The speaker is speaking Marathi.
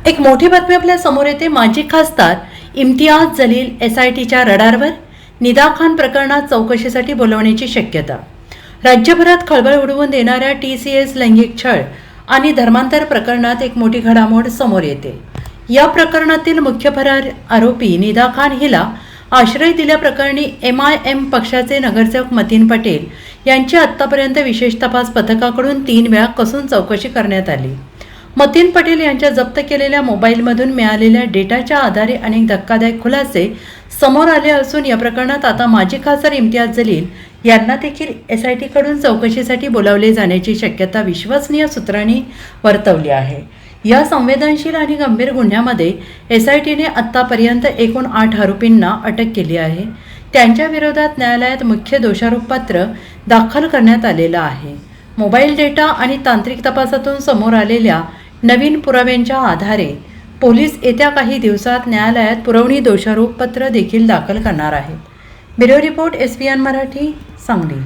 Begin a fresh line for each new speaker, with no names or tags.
एक मोठी बातमी आपल्या समोर येते। माजी खासदार इम्तियाज जलील SITच्या रडारवर, निदा खान प्रकरणात चौकशीसाठी बोलवण्याची शक्यता। राज्यभरात खळबळ उडवून देणाऱ्या TCS लैंगिक छळ आणि धर्मांतर प्रकरणात एक मोठी घडामोड समोर येते। या प्रकरणातील मुख्य फरार आरोपी निदा खान हिला आश्रय दिल्याप्रकरणी MIM पक्षाचे नगरसेवक मतीन पटेल यांची आतापर्यंत विशेष तपास पथकाकडून 3 वेळा कसून चौकशी करण्यात आली। मतीन पटेल यांच्या जप्त केलेल्या मोबाईलमधून मिळालेल्या डेटाच्या आधारे अनेक धक्कादायक खुलासे समोर आले असून या प्रकरणात आता माजी खासदार इम्तियाज जलील यांना देखील SITकडून चौकशीसाठी बोलावले जाण्याची शक्यता विश्वसनीय सूत्रांनी वर्तवली आहे। या संवेदनशील आणि गंभीर गुन्ह्यामध्ये SITने आतापर्यंत एकूण 8 आरोपींना अटक केली आहे। त्यांच्या विरोधात न्यायालयात मुख्य दोषारोपपत्र दाखल करण्यात आलेलं आहे। मोबाईल डेटा आणि तांत्रिक तपासातून समोर आलेल्या नवीन पुराव्यांच्या आधारे पोलीस येत्या काही दिवसात न्यायालयात पुरवणी दोषारोपपत्र देखील दाखल करणार आहेत। Bureau report SBN Marathi, Sangli.